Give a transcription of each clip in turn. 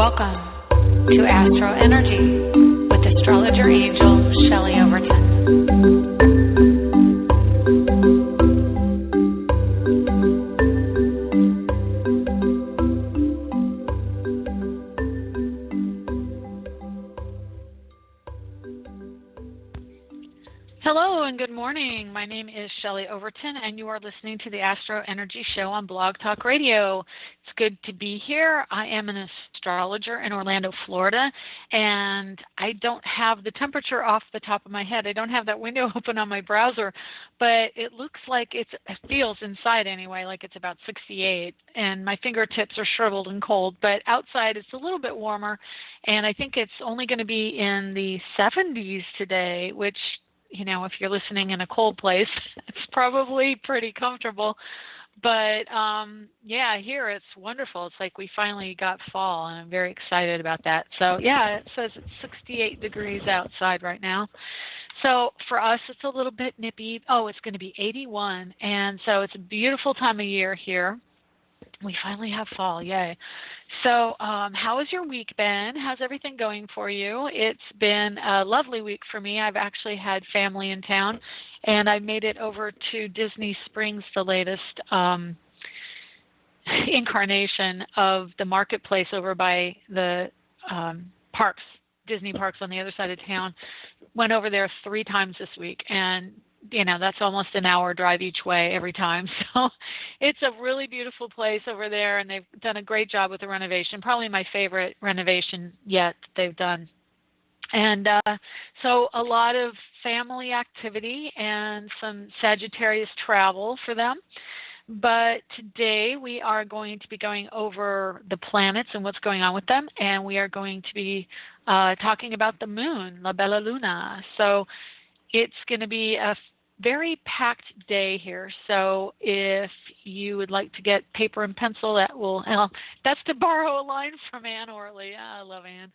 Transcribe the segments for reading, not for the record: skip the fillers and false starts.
Welcome to AstroEnergy with astrologer angel Shelley Overton. Hello and good morning. My name is Shelley Overton, and you are listening to the AstroEnergy Show on Blog Talk Radio. It's good to be here. I am an astrologer in Orlando, Florida, and I don't have the temperature off the top of my head. I don't have that window open on my browser, but it looks like it feels inside anyway, like it's about 68, and my fingertips are shriveled and cold, but outside it's a little bit warmer, and I think it's only going to be in the 70s today, which, you know, if you're listening in a cold place, it's probably pretty comfortable. But, yeah, here it's wonderful. It's like we finally got fall, and I'm very excited about that. So, yeah, it says it's 68 degrees outside right now. So for us, it's a little bit nippy. Oh, it's going to be 81, and so it's a beautiful time of year here. We finally have fall, yay. So how has your week been? How's everything going for you? It's been a lovely week for me. I've actually had family in town, and I made it over to Disney Springs, the latest incarnation of the marketplace over by the parks, Disney parks on the other side of town. Went over there 3 times this week, and you know, that's almost an hour drive each way every time. So it's a really beautiful place over there, and they've done a great job with the renovation, probably my favorite renovation yet that they've done. And so a lot of family activity and some Sagittarius travel for them. But today we are going to be going over the planets and what's going on with them, and we are going to be talking about the moon, La Bella Luna. So it's going to be a very packed day here. So if you would like to get paper and pencil, that will help. That's to borrow a line from Ann Orley. I love Ann.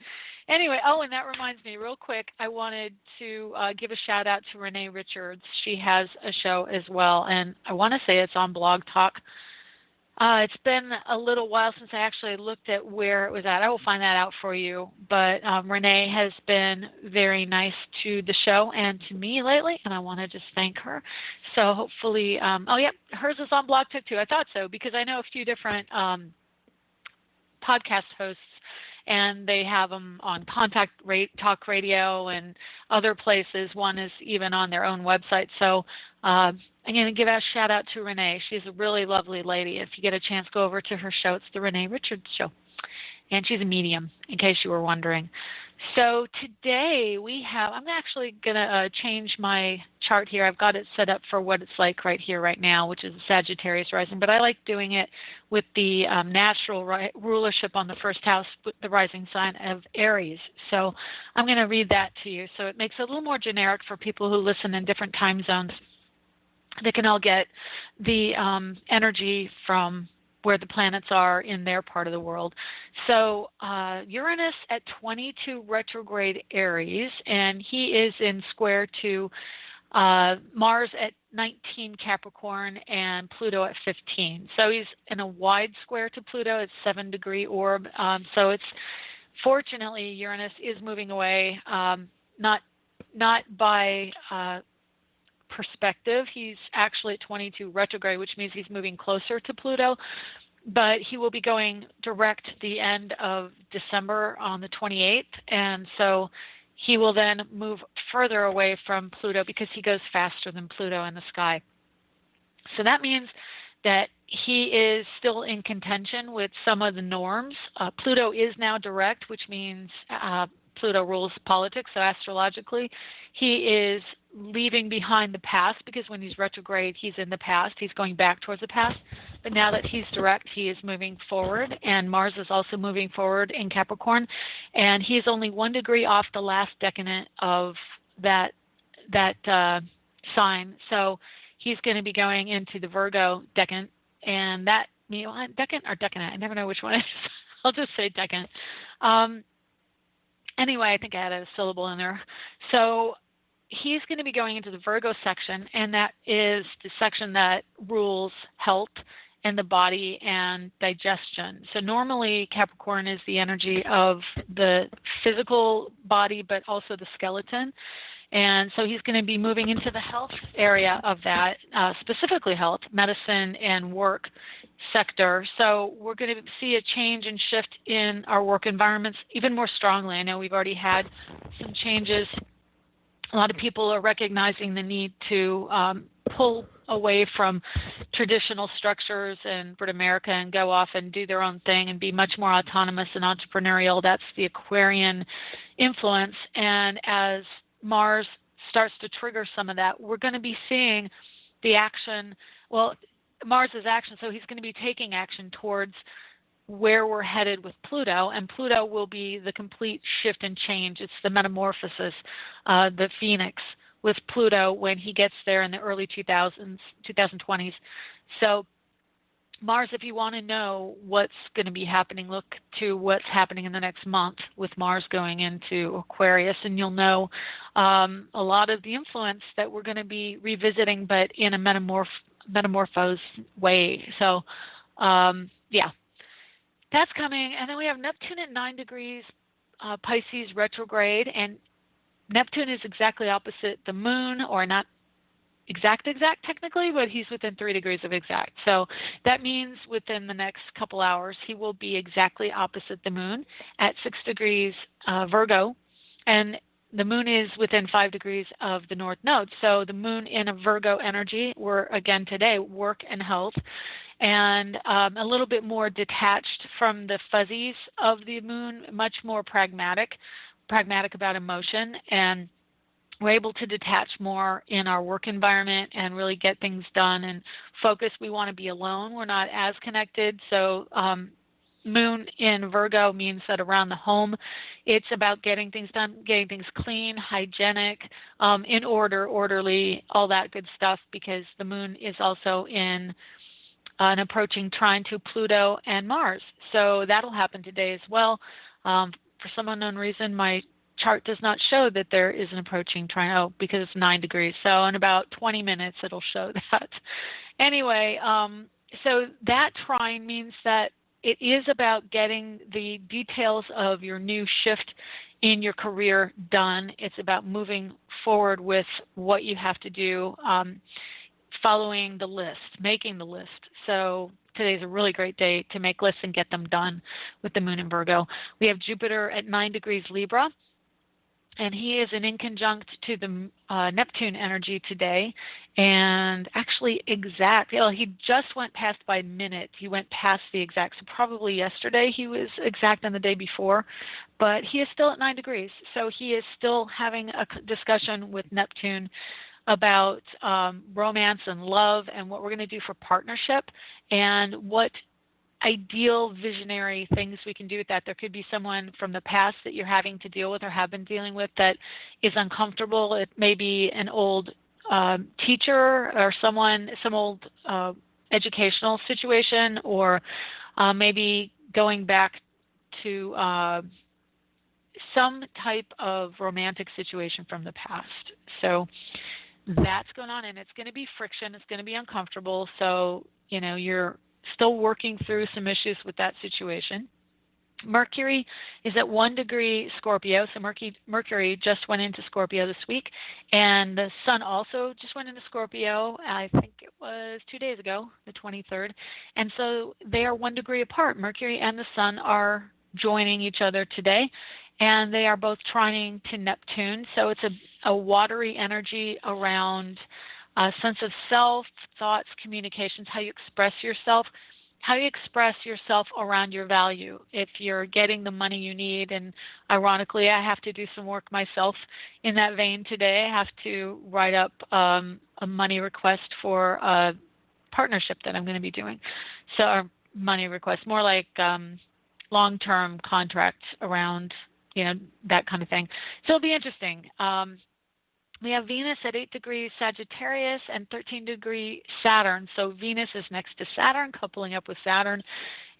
Anyway, oh, and that reminds me real quick, I wanted to give a shout out to Renee Richards. She has a show as well, and I want to say it's on Blog Talk. It's been a little while since I actually looked at where it was at. I will find that out for you. But Renee has been very nice to the show and to me lately, and I want to just thank her. So hopefully, oh, yeah, hers is on Blog Talk too. I thought so because I know a few different podcast hosts, and they have them on Talk Radio and other places. One is even on their own website. So I'm going to give a shout out to Renee. She's a really lovely lady. If you get a chance, go over to her show. It's the Renee Richards Show. And she's a medium, in case you were wondering. So today we have, I'm actually going to change my chart here. I've got it set up for what it's like right here, right now, which is Sagittarius rising. But I like doing it with the natural rulership on the first house, with the rising sign of Aries. So I'm going to read that to you. So it makes it a little more generic for people who listen in different time zones. They can all get the energy from where the planets are in their part of the world. So Uranus at 22 retrograde Aries, and he is in square to Mars at 19 Capricorn and Pluto at 15. So he's in a wide square to Pluto. It's 7-degree orb. So it's, fortunately, Uranus is moving away, not by perspective. He's actually at 22 retrograde, which means he's moving closer to Pluto, but he will be going direct the end of December on the 28th, and so he will then move further away from Pluto because he goes faster than Pluto in the sky. So that means that he is still in contention with some of the norms. Pluto is now direct, which means Pluto rules politics, so astrologically, he is leaving behind the past because when he's retrograde, he's in the past. He's going back towards the past. But now that he's direct, he is moving forward, and Mars is also moving forward in Capricorn, and he's only 1 degree off the last decanate of that sign. So he's going to be going into the Virgo decant, and that, you know, decant or decanate, I never know which one it is. I'll just say decant. Anyway, I think I had a syllable in there. So he's going to be going into the Virgo section, and that is the section that rules health and the body and digestion. So normally Capricorn is the energy of the physical body, but also the skeleton. And so he's going to be moving into the health area of that, specifically health, medicine, and work sector. So we're going to see a change and shift in our work environments even more strongly. I know we've already had some changes. A lot of people are recognizing the need to pull away from traditional structures in Britain America and go off and do their own thing and be much more autonomous and entrepreneurial. That's the Aquarian influence. And as Mars starts to trigger some of that, we're going to be seeing the action. Well, Mars is action, so he's going to be taking action towards where we're headed with Pluto, and Pluto will be the complete shift and change. It's the metamorphosis, the phoenix with Pluto when he gets there in the early 2020s. So Mars, if you want to know what's going to be happening, look to what's happening in the next month with Mars going into Aquarius, and you'll know a lot of the influence that we're going to be revisiting, but in a metamorphosed way. So, yeah, that's coming. And then we have Neptune at 9 degrees Pisces retrograde, and Neptune is exactly opposite the moon, or not exact technically, but he's within 3 degrees of exact. So that means within the next couple hours he will be exactly opposite the moon at 6 degrees Virgo, and the moon is within 5 degrees of the north node. So the moon in a Virgo energy, we're again today work and health, and a little bit more detached from the fuzzies of the moon, much more pragmatic about emotion, and we're able to detach more in our work environment and really get things done and focus. We want to be alone. We're not as connected. So moon in Virgo means that around the home, it's about getting things done, getting things clean, hygienic, in order, orderly, all that good stuff, because the moon is also in an approaching trine to Pluto and Mars. So that'll happen today as well. For some unknown reason, my chart does not show that there is an approaching trine, because it's 9 degrees. So in about 20 minutes, it'll show that. Anyway, so that trine means that it is about getting the details of your new shift in your career done. It's about moving forward with what you have to do, following the list, making the list. So today's a really great day to make lists and get them done with the moon in Virgo. We have Jupiter at 9 degrees Libra, and he is an inconjunct to the Neptune energy today, and actually exact. Well, he just went past by a minute. He went past the exact. So probably yesterday he was exact on the day before, but he is still at 9 degrees. So he is still having a discussion with Neptune about romance and love and what we're going to do for partnership and what ideal visionary things we can do with that. There could be someone from the past that you're having to deal with or have been dealing with that is uncomfortable. It may be an old teacher or some old educational situation, or maybe going back to some type of romantic situation from the past. So that's going on, and it's going to be friction. It's going to be uncomfortable. So, you're still working through some issues with that situation. Mercury is at 1 degree Scorpio. So Mercury just went into Scorpio this week, and the Sun also just went into Scorpio. I think it was 2 days ago, the 23rd. And so they are 1 degree apart. Mercury and the Sun are joining each other today, and they are both trining to Neptune. So it's a watery energy around a sense of self, thoughts, communications, how you express yourself around your value. If you're getting the money you need, and ironically, I have to do some work myself in that vein today. I have to write up a money request for a partnership that I'm going to be doing. So, a money request, more like long-term contracts around, that kind of thing. So it'll be interesting. We have Venus at 8 degrees Sagittarius and 13 degree Saturn. So Venus is next to Saturn, coupling up with Saturn,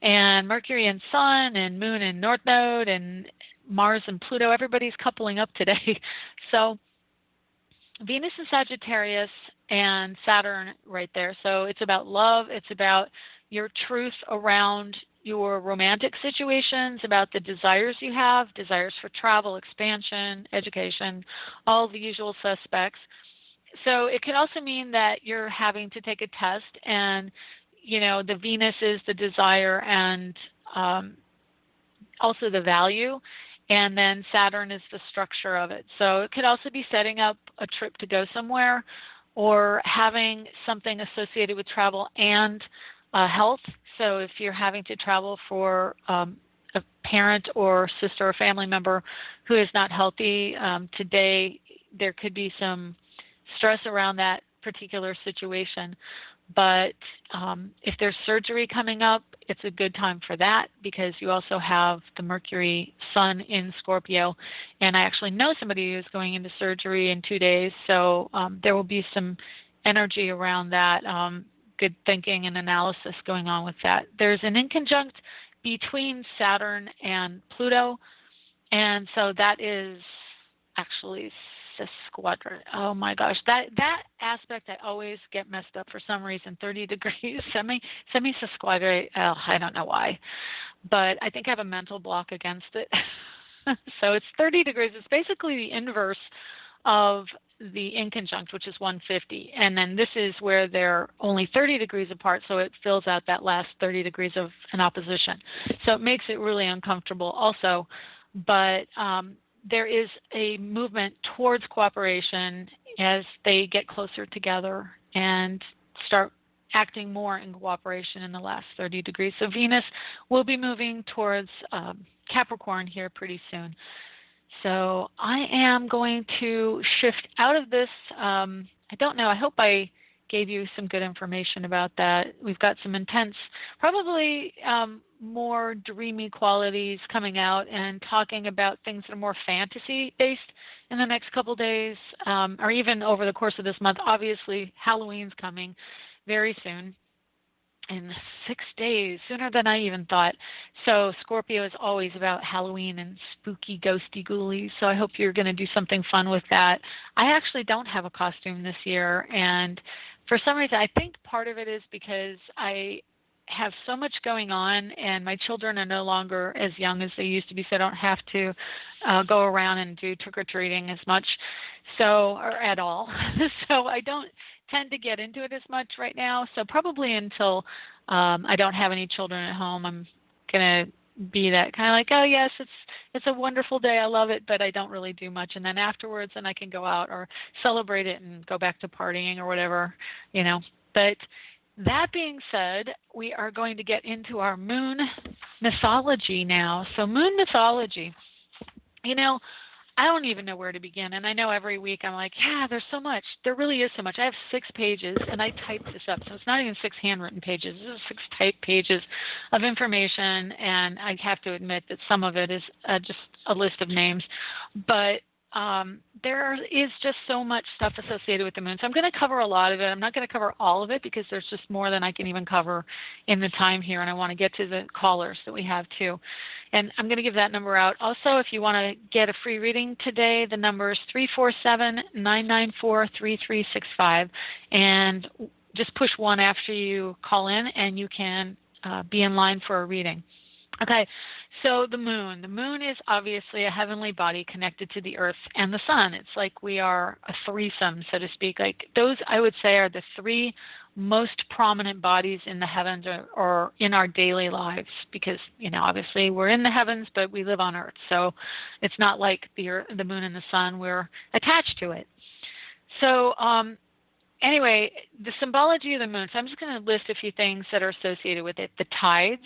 and Mercury and Sun and Moon and North Node and Mars and Pluto. Everybody's coupling up today. So Venus and Sagittarius and Saturn right there. So it's about love. It's about your truth around your romantic situations, about the desires you have, desires for travel, expansion, education, all the usual suspects. So it could also mean that you're having to take a test, and the Venus is the desire and also the value, and then Saturn is the structure of it. So it could also be setting up a trip to go somewhere, or having something associated with travel and health. So if you're having to travel for a parent or sister or family member who is not healthy, today there could be some stress around that particular situation. But if there's surgery coming up, it's a good time for that, because you also have the Mercury Sun in Scorpio. And I actually know somebody who's going into surgery in 2 days, so there will be some energy around that, good thinking and analysis going on with that. There's an inconjunct between Saturn and Pluto, and so that is actually sesquadrant. Oh my gosh, that aspect I always get messed up for some reason. 30 degrees, semi-sesquadrant. Oh, I don't know why, but I think I have a mental block against it. So it's 30 degrees. It's basically the inverse of the inconjunct, which is 150, and then this is where they're only 30 degrees apart, so it fills out that last 30 degrees of an opposition. So it makes it really uncomfortable also, but there is a movement towards cooperation as they get closer together and start acting more in cooperation in the last 30 degrees. So Venus will be moving towards Capricorn here pretty soon. So I am going to shift out of this. I don't know. I hope I gave you some good information about that. We've got some intense, probably more dreamy qualities coming out, and talking about things that are more fantasy-based in the next couple days, or even over the course of this month. Obviously, Halloween's coming very soon, in 6 days, sooner than I even thought. So Scorpio is always about Halloween and spooky, ghosty, ghoulies. So I hope you're going to do something fun with that. I actually don't have a costume this year, and for some reason, I think part of it is because I have so much going on, and my children are no longer as young as they used to be, so I don't have to go around and do trick-or-treating as much, or at all. So I don't tend to get into it as much right now. So probably until I don't have any children at home, I'm going to be that kind of like, oh yes, it's a wonderful day, I love it, but I don't really do much. And then afterwards, then I can go out or celebrate it and go back to partying or whatever, But that being said, we are going to get into our moon mythology now. So moon mythology, I don't even know where to begin. And I know every week I'm like, yeah, there's so much. There really is so much. I have 6 pages, and I typed this up. So it's not even 6 handwritten pages. This is 6 typed pages of information. And I have to admit that some of it is just a list of names. But there is just so much stuff associated with the moon. So I'm going to cover a lot of it. I'm not going to cover all of it because there's just more than I can even cover in the time here. And I want to get to the callers that we have too. And I'm going to give that number out. Also, if you want to get a free reading today, the number is 347-994-3365. And just push 1 after you call in, and you can be in line for a reading. Okay, so the moon. The moon is obviously a heavenly body connected to the earth and the sun. It's like we are a threesome, so to speak. Like those, I would say, are the 3 most prominent bodies in the heavens or in our daily lives, because, obviously we're in the heavens, but we live on earth. So it's not like the earth, the moon and the sun, we're attached to it. So anyway, the symbology of the moon. So I'm just going to list a few things that are associated with it. The tides.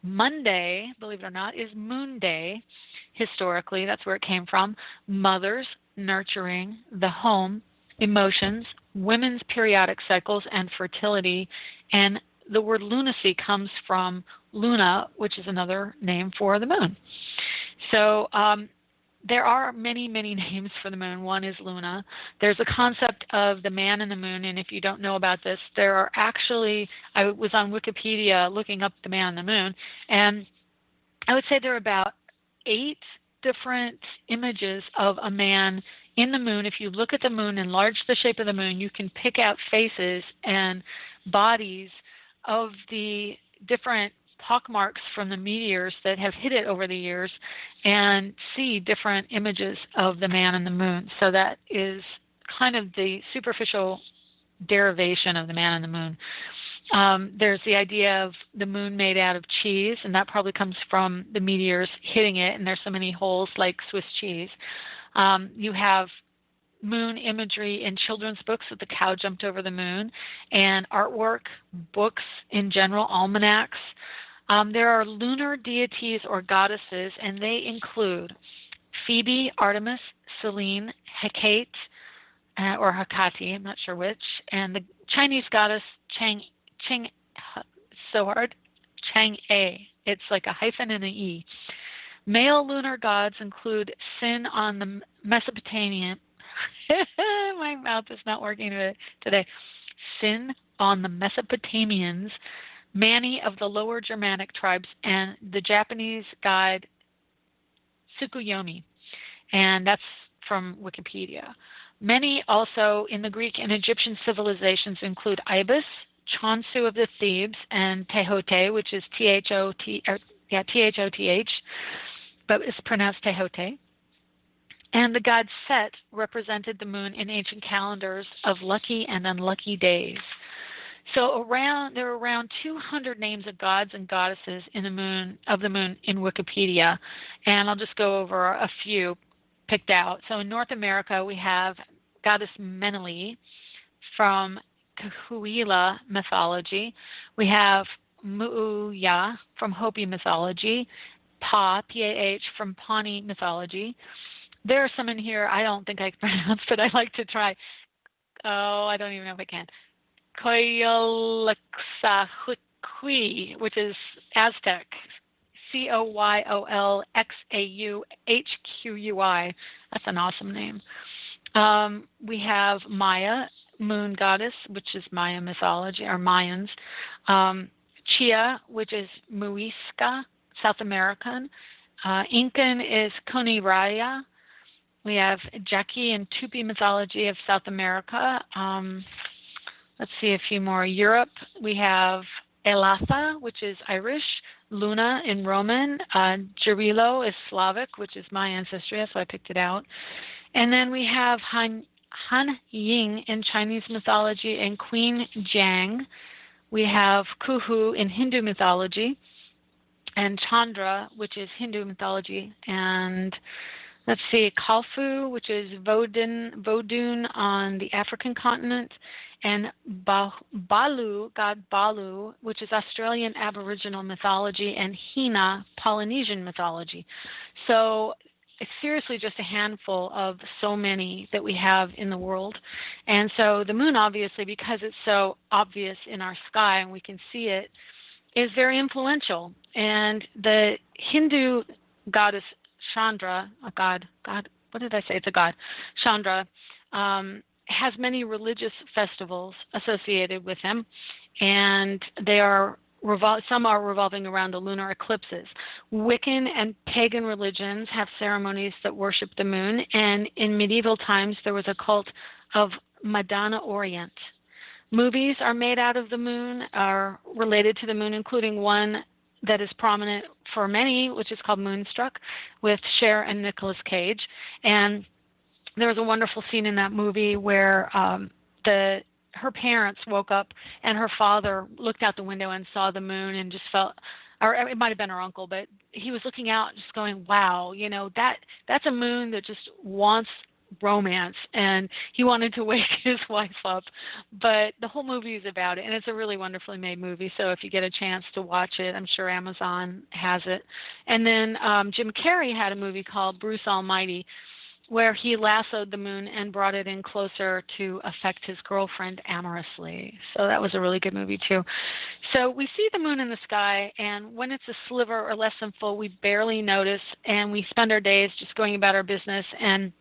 Monday, believe it or not, is Moon Day. Historically, that's where it came from. Mothers, nurturing, the home, emotions, women's periodic cycles, and fertility. And the word lunacy comes from Luna, which is another name for the moon. So there are many, many names for the moon. One is Luna. There's a concept of the man in the moon, and if you don't know about this, there are actually, I was on Wikipedia looking up the man in the moon, and I would say there are about 8 different images of a man in the moon. If you look at the moon, enlarge the shape of the moon, you can pick out faces and bodies of the different pockmarks from the meteors that have hit it over the years and see different images of the man and the moon. So that is kind of the superficial derivation of the man and the moon. There's the idea of the moon made out of cheese, and that probably comes from the meteors hitting it, and there's so many holes like Swiss cheese. You have moon imagery in children's books that the cow jumped over the moon, and artwork, books in general, almanacs. There are lunar deities or goddesses, and they include Phoebe, Artemis, Selene, Hecate, or Hecate, I'm not sure which, and the Chinese goddess Chang'e. It's like a hyphen and an E. Male lunar gods include Sin on the Mesopotamian. My mouth is not working today. Sin on the Mesopotamians, Mani of the Lower Germanic tribes, and the Japanese god Tsukuyomi. And that's from Wikipedia. Many also in the Greek and Egyptian civilizations include Ibis, Chonsu of the Thebes, and Tehote, which is T-H-O-T-H, but it's pronounced Tehote. And the god Set represented the moon in ancient calendars of lucky and unlucky days. So there are around 200 names of gods and goddesses in the moon in Wikipedia, and I'll just go over a few picked out. So in North America, we have goddess Menele from Cahuilla mythology. We have Mu'uya from Hopi mythology, Pa, P-A-H, from Pawnee mythology. There are some in here I don't think I can pronounce, but I like to try. Oh, I don't even know if I can. Coyolxauhqui, which is Aztec. Coyolxauhqui. That's an awesome name. We have Maya, moon goddess, which is Maya mythology, or Mayans. Chia, which is Muisca, South American. Incan is Coniraya. We have Jackie and Tupi mythology of South America. Let's see a few more. Europe, we have Elatha, which is Irish. Luna in Roman. Jarilo is Slavic, which is my ancestry, so I picked it out. And then we have Han Ying in Chinese mythology and Queen Jiang. We have Kuhu in Hindu mythology and Chandra, which is Hindu mythology. And let's see, Kalfu, which is Vodun on the African continent, and Balu, god Balu, which is Australian Aboriginal mythology, and Hina, Polynesian mythology. So it's seriously just a handful of so many that we have in the world. And so the moon, obviously, because it's so obvious in our sky and we can see it, is very influential. And the Hindu goddess Chandra, a god, what did I say? It's a god. Chandra has many religious festivals associated with him, and they are some are revolving around the lunar eclipses. Wiccan and pagan religions have ceremonies that worship the moon, and in medieval times there was a cult of Madonna Orient. Movies are made out of the moon, are related to the moon, including one that is prominent for many, which is called Moonstruck, with Cher and Nicolas Cage. And there was a wonderful scene in that movie where her parents woke up and her father looked out the window and saw the moon and just felt, or it might have been her uncle, but he was looking out just going, wow, that's a moon that just wants romance, and he wanted to wake his wife up. But the whole movie is about it, and it's a really wonderfully made movie, so if you get a chance to watch it, I'm sure Amazon has it. And then Jim Carrey had a movie called Bruce Almighty, where he lassoed the moon and brought it in closer to affect his girlfriend amorously. So that was a really good movie too. So we see the moon in the sky, and when it's a sliver or less than full, we barely notice, and we spend our days just going about our business. And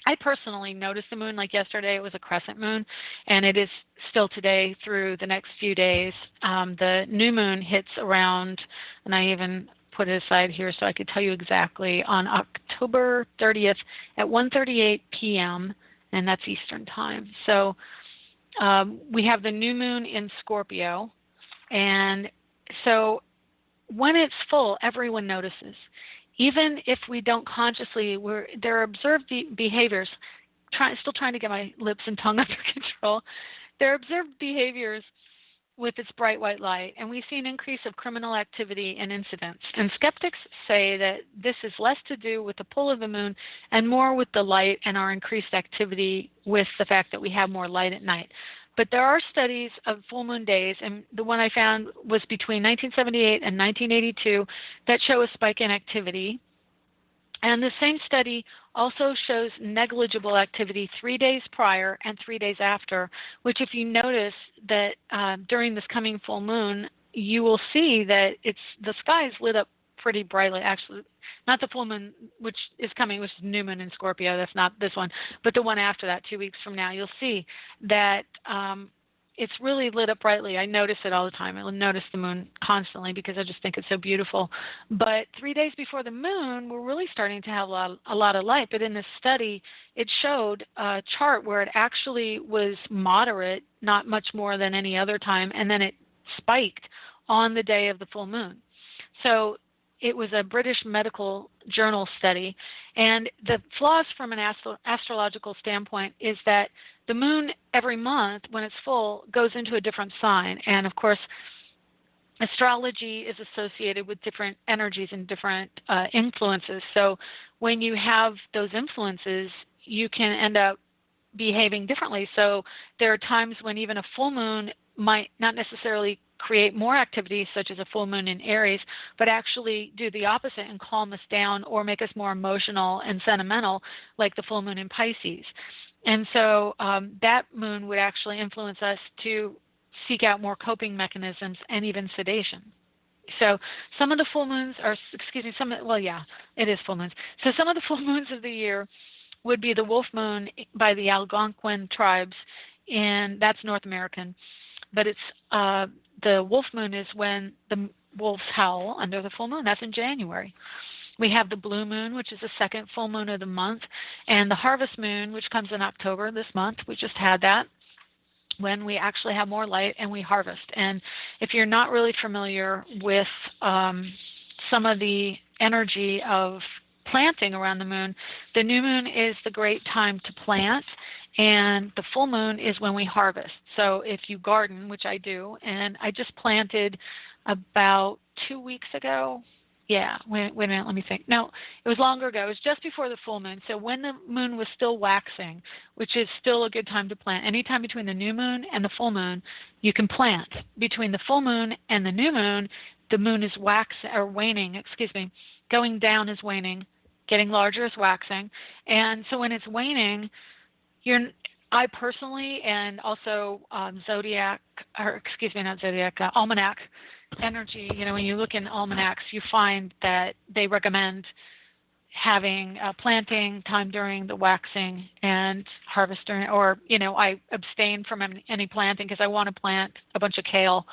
I personally noticed the moon, like yesterday it was a crescent moon, and it is still today through the next few days. The new moon hits around, and I even put it aside here so I could tell you exactly, on October 30th at 1:38 p.m., and that's Eastern time. So we have the new moon in Scorpio, And so when it's full, everyone notices. Even if we don't consciously, there are observed behaviors, still trying to get my lips and tongue under control. There are observed behaviors with its bright white light, and we see an increase of criminal activity and incidents. And skeptics say that this is less to do with the pull of the moon and more with the light and our increased activity with the fact that we have more light at night. But there are studies of full moon days, and the one I found was between 1978 and 1982 that show a spike in activity. And the same study also shows negligible activity 3 days prior and 3 days after, which if you notice that during this coming full moon, you will see that the sky is lit up pretty brightly. Actually, not the full moon, which is coming, which is new moon in Scorpio. That's not this one, but the one after that, 2 weeks from now, you'll see that it's really lit up brightly. I notice it all the time. I notice the moon constantly because I just think it's so beautiful. But 3 days before the moon, we're really starting to have a lot of light. But in this study, it showed a chart where it actually was moderate, not much more than any other time, and then it spiked on the day of the full moon. So it was a British medical journal study, and the flaws from an astrological standpoint is that the moon every month, when it's full, goes into a different sign. And of course, astrology is associated with different energies and different influences. So when you have those influences, you can end up behaving differently. So there are times when even a full moon might not necessarily create more activity, such as a full moon in Aries, but actually do the opposite and calm us down or make us more emotional and sentimental, like the full moon in Pisces. And so that moon would actually influence us to seek out more coping mechanisms and even sedation. So some of the full moons are, it is full moons. So some of the full moons of the year would be the wolf moon by the Algonquin tribes, and that's North American. But it's the wolf moon is when the wolves howl under the full moon. That's in January. We have the blue moon, which is the second full moon of the month, and the harvest moon, which comes in October this month. We just had that, when we actually have more light and we harvest. And if you're not really familiar with some of the energy of planting around the moon, the new moon is the great time to plant, and the full moon is when we harvest. So if you garden, which I do, and I just planted about 2 weeks ago. Wait a minute, let me think. No, it was longer ago. It was just before the full moon. So when the moon was still waxing, which is still a good time to plant. Anytime between the new moon and the full moon, you can plant. Between the full moon and the new moon, the moon is waning, going down is waning, getting larger is waxing. And so when it's waning, I personally, and also almanac energy, when you look in almanacs, you find that they recommend having planting time during the waxing and harvest during, or, I abstain from any planting because I want to plant a bunch of kale,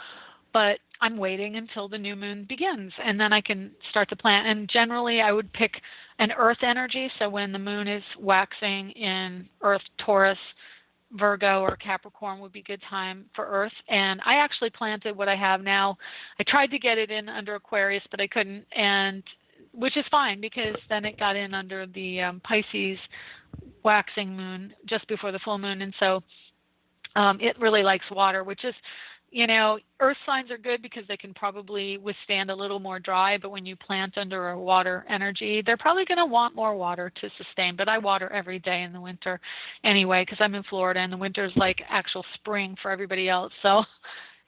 but I'm waiting until the new moon begins, and then I can start to plant. And generally, I would pick an earth energy, so when the moon is waxing in Earth, Taurus, Virgo, or Capricorn would be a good time for Earth. And I actually planted what I have now. I tried to get it in under Aquarius, but I couldn't, and which is fine because then it got in under the Pisces waxing moon just before the full moon. And so it really likes water, which is, earth signs are good because they can probably withstand a little more dry, but when you plant under a water energy, they're probably going to want more water to sustain. But I water every day in the winter anyway because I'm in Florida, and the winter is like actual spring for everybody else. So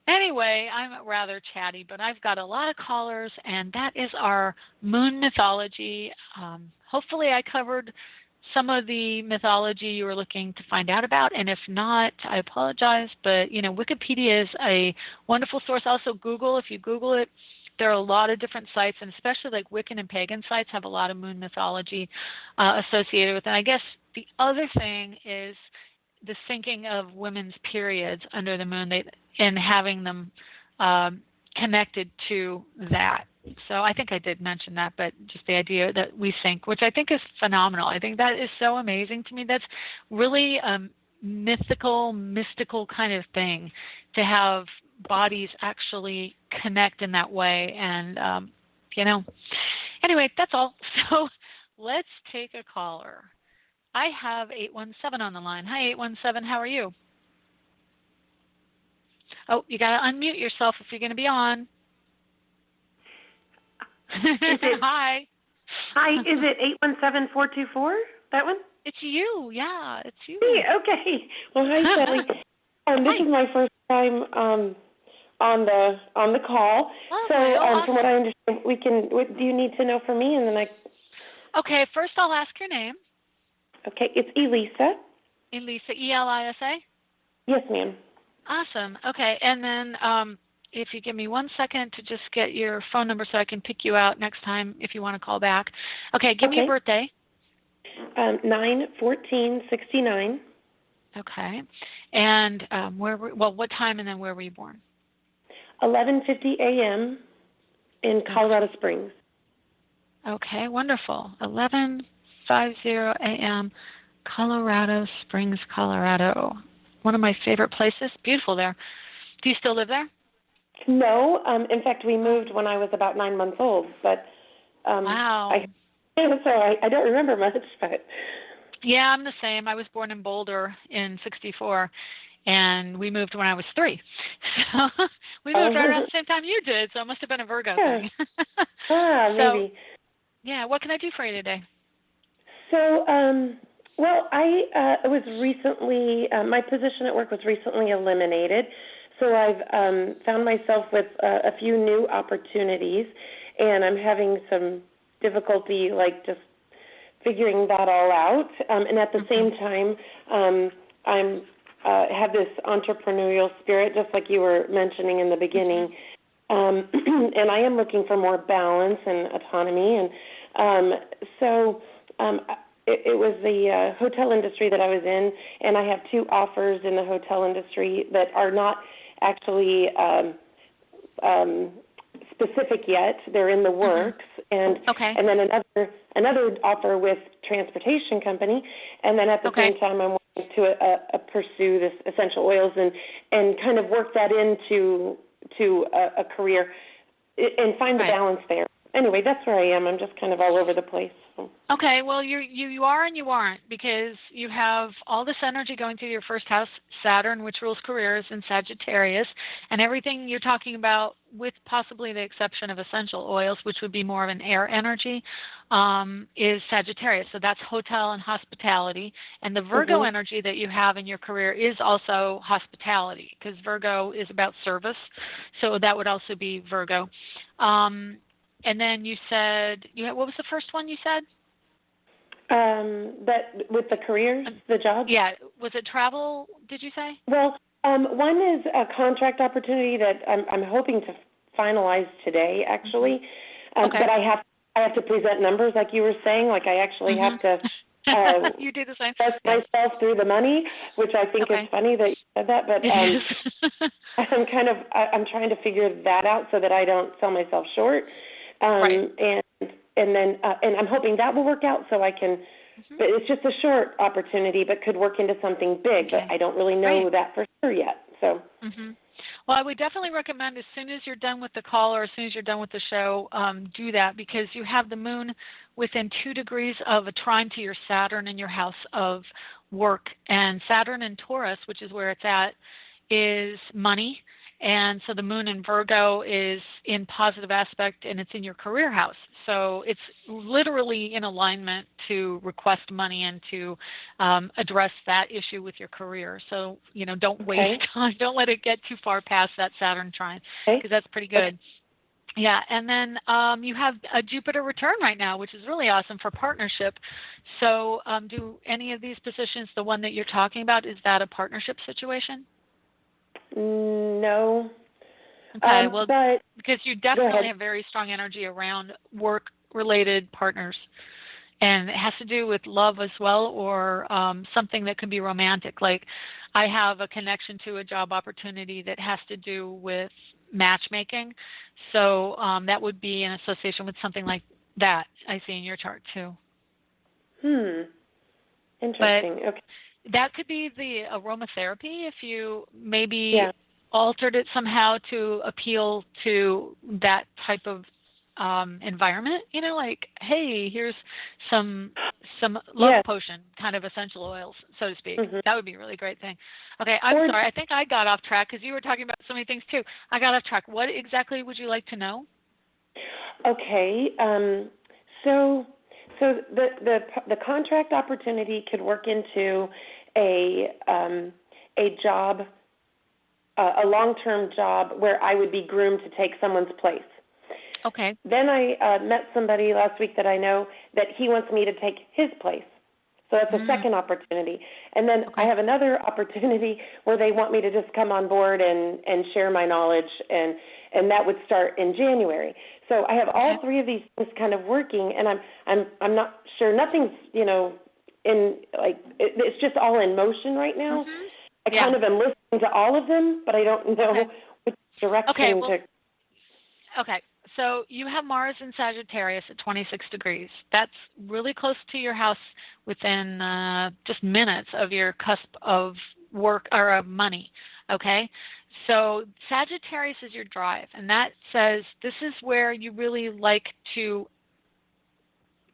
anyway, I'm rather chatty, but I've got a lot of callers, and that is our moon mythology. Hopefully I covered some of the mythology you were looking to find out about, and if not, I apologize, but Wikipedia is a wonderful source. Also Google, if you Google it, there are a lot of different sites, and especially like Wiccan and pagan sites have a lot of moon mythology associated with it. And I guess the other thing is the syncing of women's periods under the moon and having them connected to that. So I think I did mention that, but just the idea that we sync, which I think is phenomenal. I think that is so amazing to me. That's really a mystical kind of thing, to have bodies actually connect in that way. And, anyway, that's all. So let's take a caller. I have 817 on the line. Hi, 817. How are you? Oh, you got to unmute yourself if you're going to be on. Hi. Hi, is it 817-424? That one? It's you. Yeah, it's you. Hey, okay. Well, hi, Shelley. This is my first time on the call. Okay, so awesome. From what I understand, what do you need to know from me? And then Okay, first I'll ask your name. Okay, it's Elisa. Elisa, E-L-I-S-A? Yes, ma'am. Awesome. Okay, and then if you give me 1 second to just get your phone number so I can pick you out next time if you want to call back. Okay, give me your birthday. 9/14/69. Okay, and what time and then where were you born? 11:50 a.m. in Colorado Springs. Okay, wonderful. 11:50 a.m. Colorado Springs, Colorado. One of my favorite places. Beautiful there. Do you still live there? No. In fact, we moved when I was about 9 months old. But wow. So I don't remember much. But yeah, I'm the same. I was born in Boulder in '64, and we moved when I was 3. So we moved right around the same time you did. So it must have been a Virgo thing. Maybe. Yeah. What can I do for you today? So, I was recently, my position at work was recently eliminated, so I've found myself with a few new opportunities, and I'm having some difficulty, just figuring that all out, and at the same time, I'm have this entrepreneurial spirit, just like you were mentioning in the beginning, and I am looking for more balance and autonomy, and it was the hotel industry that I was in, and I have 2 offers in the hotel industry that are not actually specific yet. They're in the works, and then another offer with transportation company, and then at the same time I'm wanting to pursue this essential oils and kind of work that into a career and find the balance there. Anyway, that's where I am. I'm just kind of all over the place. Okay, well, you are and you aren't, because you have all this energy going through your first house, Saturn, which rules careers, in Sagittarius, and everything you're talking about, with possibly the exception of essential oils, which would be more of an air energy, is Sagittarius. So that's hotel and hospitality. And the Virgo energy that you have in your career is also hospitality, because Virgo is about service. So that would also be Virgo. And then you said, what was the first one you said? That with the careers, the jobs? Yeah. Was it travel, did you say? Well, one is a contract opportunity that I'm hoping to finalize today, actually. But I have to present numbers, like you were saying. Like I actually have to you do the same. Test myself through the money, which I think is funny that you said that. But I'm trying to figure that out so that I don't sell myself short. And I'm hoping that will work out so I can, but it's just a short opportunity, but could work into something big, but I don't really know that for sure yet. So. Well, I would definitely recommend as soon as you're done with the call or as soon as you're done with the show, do that, because you have the moon within 2 degrees of a trine to your Saturn in your house of work. And Saturn in Taurus, which is where it's at, is money. And so the moon in Virgo is in positive aspect, and it's in your career house. So it's literally in alignment to request money and to address that issue with your career. So, don't waste time. Don't let it get too far past that Saturn trine, because that's pretty good. Yeah, and then you have a Jupiter return right now, which is really awesome for partnership. So do any of these positions, the one that you're talking about, is that a partnership situation? No. Okay, but because you definitely have very strong energy around work-related partners, and it has to do with love as well, or something that could be romantic. Like I have a connection to a job opportunity that has to do with matchmaking, so that would be in association with something like that I see in your chart too. Interesting. But that could be the aromatherapy if you maybe altered it somehow to appeal to that type of environment, like, hey, here's some love Yes. potion kind of essential oils, so to speak. Mm-hmm. That would be a really great thing. Okay, I'm sorry. I think I got off track because you were talking about so many things too. I got off track. What exactly would you like to know? Okay. So the contract opportunity could work into a job, a long-term job where I would be groomed to take someone's place. Okay. Then I met somebody last week that I know that he wants me to take his place. So that's a second opportunity. And then I have another opportunity where they want me to just come on board and share my knowledge, and that would start in January. So I have all three of these things kind of working, and I'm not sure, nothing's, in, like, it's just all in motion right now. I kind of am listening to all of them, but I don't know which direction to. Okay. So you have Mars in Sagittarius at 26 degrees. That's really close to your house, within just minutes of your cusp of work or of money, okay? So Sagittarius is your drive, and that says this is where you really like to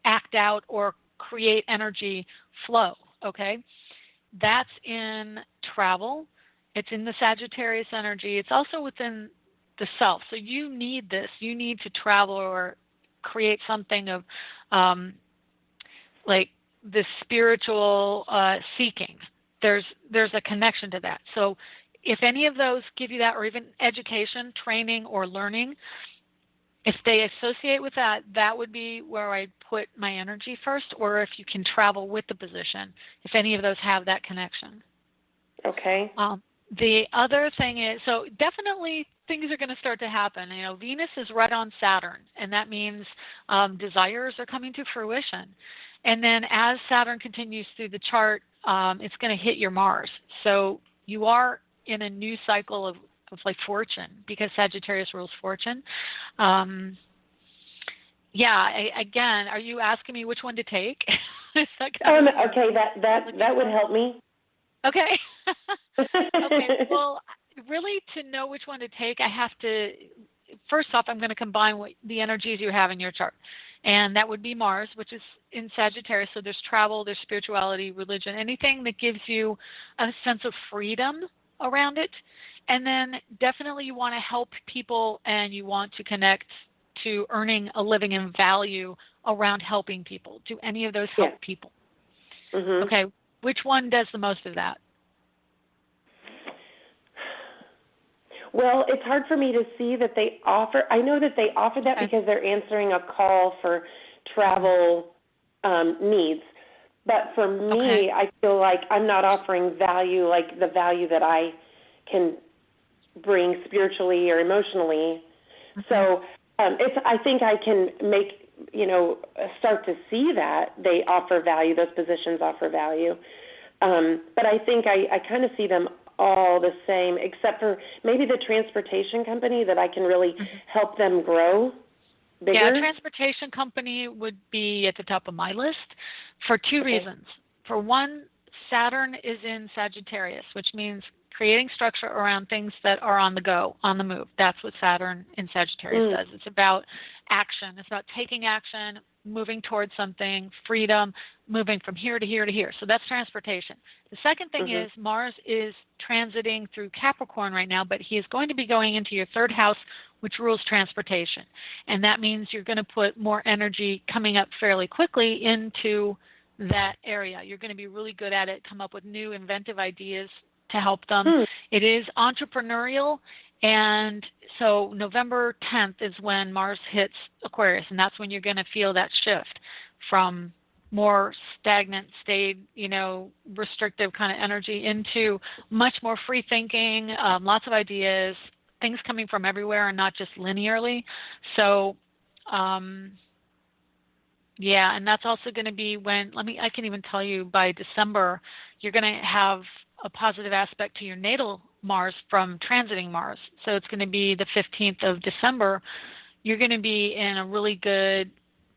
act out or create energy flow, okay? That's in travel. It's in the Sagittarius energy. It's also within the self. So you need this. You need to travel or create something of like this spiritual seeking. There's a connection to that. So if any of those give you that, or even education, training, or learning, if they associate with that, that would be where I put my energy first, or if you can travel with the position, if any of those have that connection. Okay. The other thing is, so definitely things are going to start to happen. Venus is right on Saturn, and that means desires are coming to fruition. And then as Saturn continues through the chart, it's going to hit your Mars. So you are in a new cycle of like fortune, because Sagittarius rules fortune. Again, are you asking me which one to take? Okay, that would help me. Okay. Okay. Well, really, to know which one to take, I have to, first off, I'm going to combine the energies you have in your chart. And that would be Mars, which is in Sagittarius. So there's travel, there's spirituality, religion, anything that gives you a sense of freedom around it. And then definitely you want to help people, and you want to connect to earning a living and value around helping people. Do any of those help people? Mm-hmm. Okay. Which one does the most of that? Well, it's hard for me to see that they offer. I know that they offer that because they're answering a call for travel needs. But for me, I feel like I'm not offering value, like the value that I can bring spiritually or emotionally. So I think I can start to see that they offer value. Those positions offer value. But I think I kind of see them all the same, except for maybe the transportation company, that I can really help them grow bigger. Yeah, transportation company would be at the top of my list for two reasons. For one, Saturn is in Sagittarius, which means creating structure around things that are on the go, on the move. That's what Saturn in Sagittarius does. It's about action. It's about taking action, moving towards something, freedom, moving from here to here to here. So that's transportation. The second thing is Mars is transiting through Capricorn right now, but he is going to be going into your third house, which rules transportation. And that means you're going to put more energy coming up fairly quickly into that area. You're going to be really good at it, come up with new inventive ideas to help them. It is entrepreneurial, and so November 10th is when Mars hits Aquarius, and that's when you're going to feel that shift from more stagnant, restrictive kind of energy into much more free thinking, lots of ideas, things coming from everywhere and not just linearly. So, and that's also going to be when, I can even tell you by December, you're going to have a positive aspect to your natal Mars from transiting Mars. So it's going to be the 15th of December. You're going to be in a really good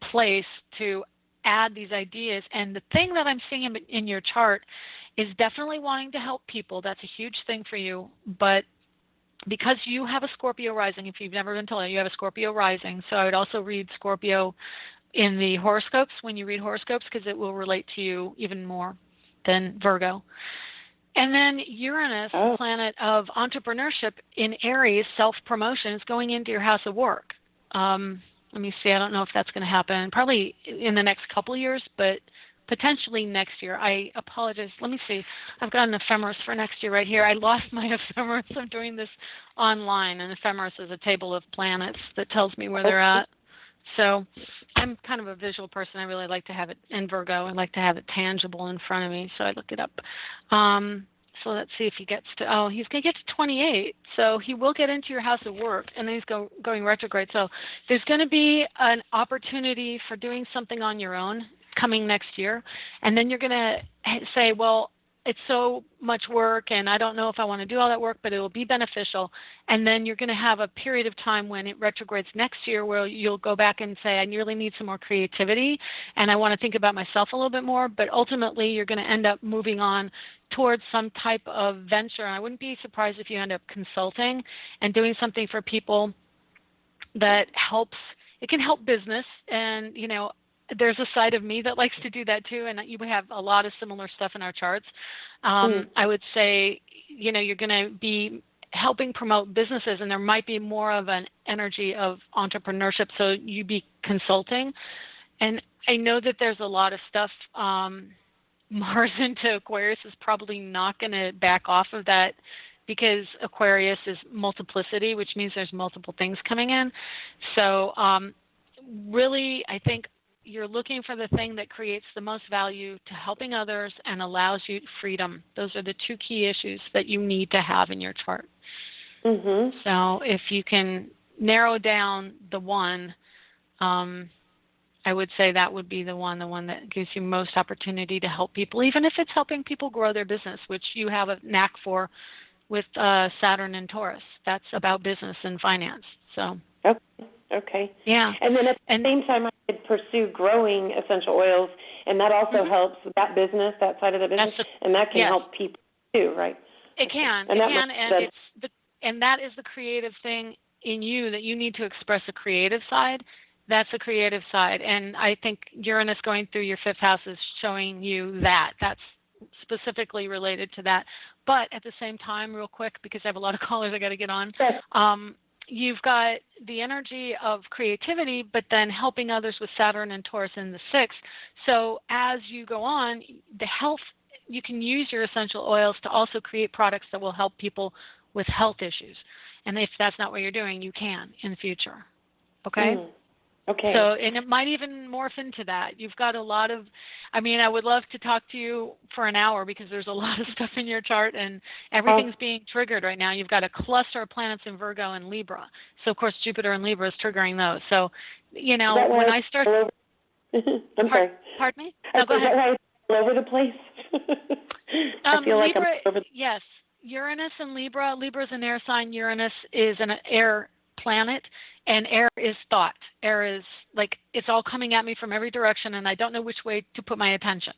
place to add these ideas. And the thing that I'm seeing in your chart is definitely wanting to help people. That's a huge thing for you. But because you have a Scorpio rising, if you've never been told, you have a Scorpio rising. So I would also read Scorpio in the horoscopes when you read horoscopes, because it will relate to you even more than Virgo. And then Uranus, the planet of entrepreneurship in Aries, self-promotion, is going into your house of work. Let me see. I don't know if that's going to happen probably in the next couple of years, but potentially next year. I apologize. Let me see. I've got an ephemeris for next year right here. I lost my ephemeris. I'm doing this online, and ephemeris is a table of planets that tells me where they're at. So I'm kind of a visual person. I really like to have it in Virgo. I like to have it tangible in front of me, so I look it up. So let's see if he gets to, he's going to get to 28. So he will get into your house of work, and then he's going retrograde. So there's going to be an opportunity for doing something on your own coming next year. And then you're going to say, well, it's so much work, and I don't know if I want to do all that work, but it will be beneficial. And then you're going to have a period of time when it retrogrades next year where you'll go back and say, I really need some more creativity, and I want to think about myself a little bit more. But ultimately, you're going to end up moving on towards some type of venture. And I wouldn't be surprised if you end up consulting and doing something for people that helps. It can help business, and, you know, there's a side of me that likes to do that too, and you have a lot of similar stuff in our charts. I would say, you know, you're going to be helping promote businesses, and there might be more of an energy of entrepreneurship, so you be consulting. And I know that there's a lot of stuff. Mars into Aquarius is probably not going to back off of that, because Aquarius is multiplicity, which means there's multiple things coming in. So really, I think you're looking for the thing that creates the most value to helping others and allows you freedom. Those are the two key issues that you need to have in your chart. So if you can narrow down the one, I would say that would be the one that gives you most opportunity to help people, even if it's helping people grow their business, which you have a knack for with Saturn and Taurus. That's about business and finance. So. Okay. Yeah. And then at the same time, I could pursue growing essential oils, and that also helps that business, that side of the business, and that can help people too, right? It can. And that is the creative thing in you, that you need to express a creative side. That's a creative side, and I think Uranus going through your fifth house is showing you that. That's specifically related to that. But at the same time, real quick, because I have a lot of callers I got to get on. Yes. You've got the energy of creativity, but then helping others with Saturn and Taurus in the sixth. So as you go on, the health, you can use your essential oils to also create products that will help people with health issues. And if that's not what you're doing, you can in the future. Okay? Okay. So, and it might even morph into that. You've got a lot of, I mean, I would love to talk to you for an hour, because there's a lot of stuff in your chart, and everything's being triggered right now. You've got a cluster of planets in Virgo and Libra. So, of course, Jupiter and Libra is triggering those. So, you know, when I start... I'm sorry. Pardon me? No, go ahead. Is that why it's all over the place? I feel like Libra, I'm over the... Yes. Uranus and Libra. Libra is an air sign. Uranus is an air planet, and air is thought. Air is like, it's all coming at me from every direction, and I don't know which way to put my attention.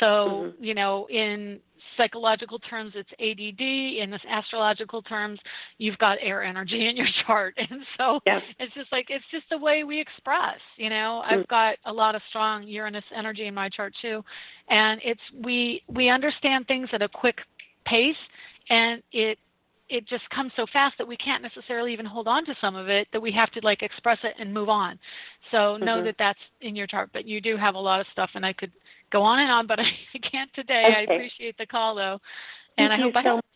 So, you know, in psychological terms, it's ADD. In this astrological terms, you've got air energy in your chart. And so it's just like, it's just the way we express, you know. I've got a lot of strong Uranus energy in my chart too. And it's, we understand things at a quick pace, and it just comes so fast that we can't necessarily even hold on to some of it, that we have to like express it and move on. So know that that's in your chart, but you do have a lot of stuff, and I could go on and on, but I can't today. I appreciate the call though. And I hope I helped.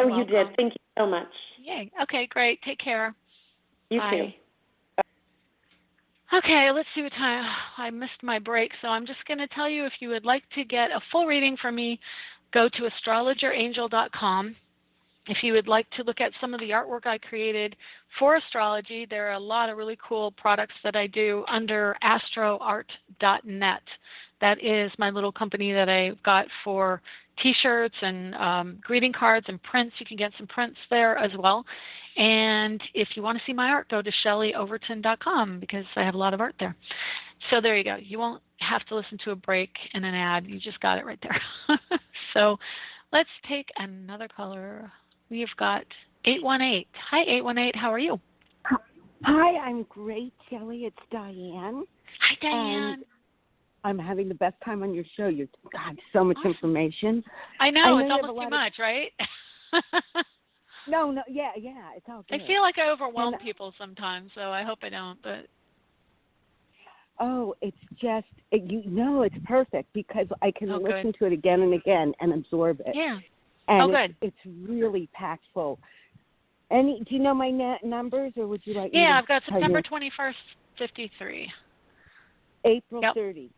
Oh, you did. Thank you so much. Yay. Okay, great. Take care. You Bye. too. Okay, let's see what time. I missed my break, so I'm just going to tell you, if you would like to get a full reading from me, go to astrologerangel.com. If you would like to look at some of the artwork I created for astrology, there are a lot of really cool products that I do under astroart.net. That is my little company that I got for T-shirts and greeting cards and prints. You can get some prints there as well. And if you want to see my art, go to ShelleyOverton.com, because I have a lot of art there. So there you go. You won't have to listen to a break and an ad. You just got it right there. So let's take another caller. We've got 818. Hi, 818. How are you? Hi, I'm great, Shelley. It's Diane. Hi, Diane. And I'm having the best time on your show. You've got so much information. I know it's almost too much, right? No, yeah, it's all good. I feel like I overwhelm people sometimes, so I hope I don't. But it's just it's perfect because I can listen to it again and again and absorb it. Yeah. And good. It's really packed full. Do you know my numbers, or would you like? Yeah, I've got September 21st, 53. April 30.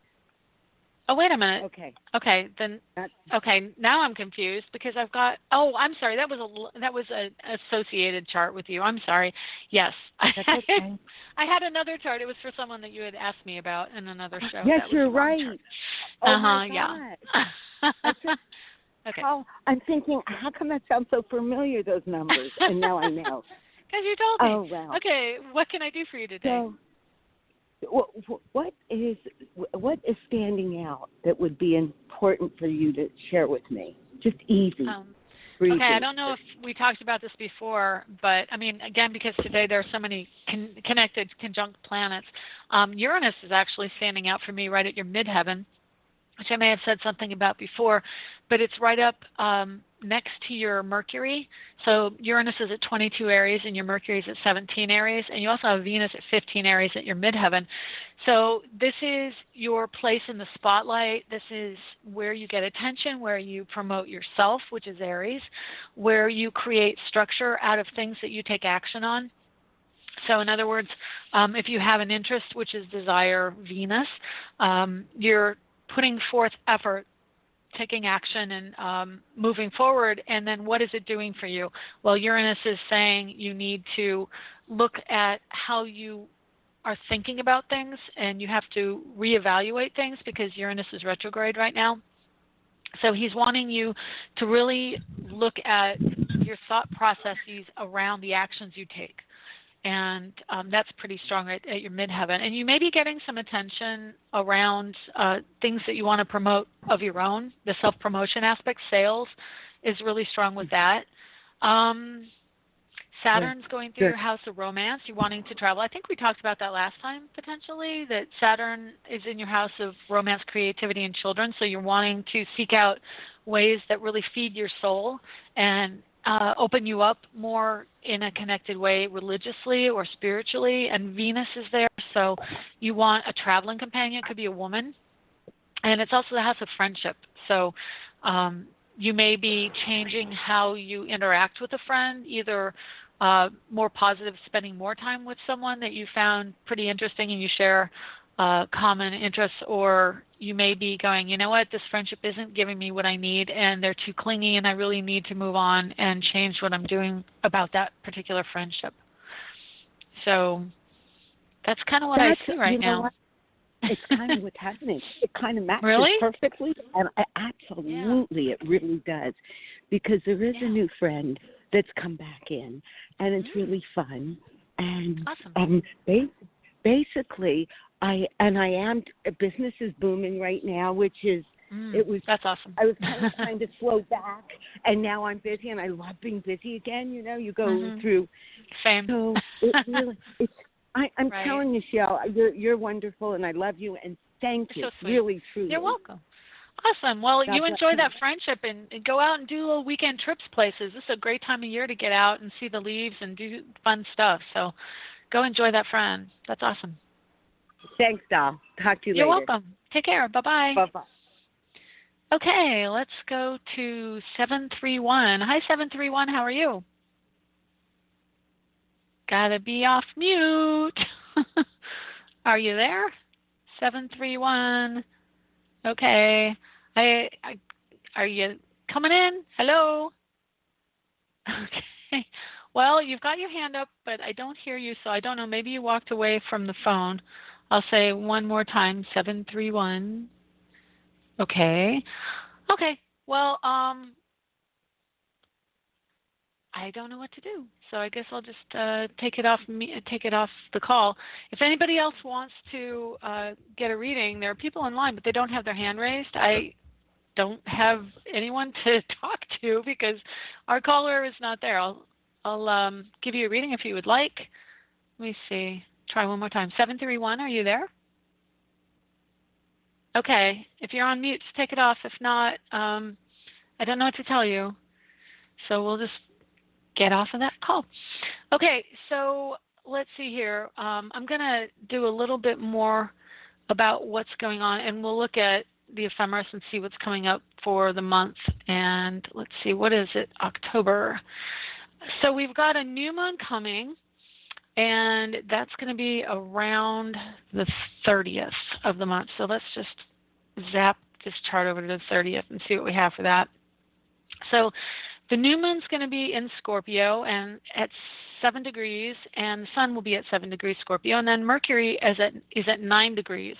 Oh, wait a minute. Okay, then. Okay, now I'm confused because I've got. Oh, I'm sorry. That was an associated chart with you. I'm sorry. Yes, that's okay. I had another chart. It was for someone that you had asked me about in another show. Yes, that was you're right. My yeah. Okay. Oh, I'm thinking, how come that sounds so familiar? Those numbers, and now I know. Because you told me. Oh well. Okay, what can I do for you today? So, what is standing out that would be important for you to share with me? Just easy. Okay, I don't know if we talked about this before, but I mean, again, because today there are so many connected conjunct planets, Uranus is actually standing out for me right at your midheaven, which I may have said something about before, but it's right up next to your Mercury. So Uranus is at 22 Aries and your Mercury is at 17 Aries, and you also have Venus at 15 Aries at your midheaven. So this is your place in the spotlight. This is where you get attention, where you promote yourself, which is Aries, where you create structure out of things that you take action on. So in other words, if you have an interest, which is desire, Venus, you're putting forth effort, taking action, and moving forward. And then what is it doing for you? Well, Uranus is saying you need to look at how you are thinking about things, and you have to reevaluate things because Uranus is retrograde right now. So he's wanting you to really look at your thought processes around the actions you take. And that's pretty strong at your midheaven. And you may be getting some attention around things that you want to promote of your own. The self-promotion aspect, sales, is really strong with that. Saturn's going through your house of romance. You're wanting to travel. I think we talked about that last time, potentially, that Saturn is in your house of romance, creativity, and children. So you're wanting to seek out ways that really feed your soul and open you up more in a connected way religiously or spiritually. And Venus is there, so you want a traveling companion. It could be a woman. And it's also the house of friendship. So you may be changing how you interact with a friend, either more positive, spending more time with someone that you found pretty interesting and you share common interests, or you may be going, you know what, this friendship isn't giving me what I need and they're too clingy and I really need to move on and change what I'm doing about that particular friendship. So that's kind of what I see right now. It's kind of what's happening. It kind of matches perfectly, and absolutely, it really does, because there is a new friend that's come back in, and it's really fun. And awesome. Basically, business is booming right now, which is that's awesome. I was kind of trying to slow back, and now I'm busy, and I love being busy again. You know, you go through. Same. So I'm telling you, Shell, you're wonderful, and I love you, and thank you, so really, truly. You're welcome. Awesome. Well, you enjoy that friendship and go out and do little weekend trips places. This is a great time of year to get out and see the leaves and do fun stuff. So go enjoy that friend. That's awesome. Thanks, doll. Talk to you later. You're welcome. Take care. Bye-bye. Bye-bye. Okay, let's go to 731. Hi, 731. How are you? Gotta be off mute. Are you there? 731. Okay. Are you coming in? Hello? Okay. Well, you've got your hand up, but I don't hear you, so I don't know. Maybe you walked away from the phone. I'll say one more time, 731. Okay. Okay. Well, I don't know what to do, so I guess I'll just take it off the call. If anybody else wants to get a reading, there are people in line, but they don't have their hand raised. I don't have anyone to talk to because our caller is not there. I'll give you a reading if you would like. Let me see. Try one more time. 731, are you there? Okay. If you're on mute, just take it off. If not, I don't know what to tell you. So we'll just get off of that call. Okay, so let's see here. I'm going to do a little bit more about what's going on, and we'll look at the ephemeris and see what's coming up for the month. And let's see, what is it? October. So we've got a new moon coming, and that's going to be around the 30th of the month. So let's just zap this chart over to the 30th and see what we have for that. So the new moon's going to be in Scorpio and at 7 degrees, and the sun will be at 7 degrees Scorpio, and then Mercury is at 9 degrees.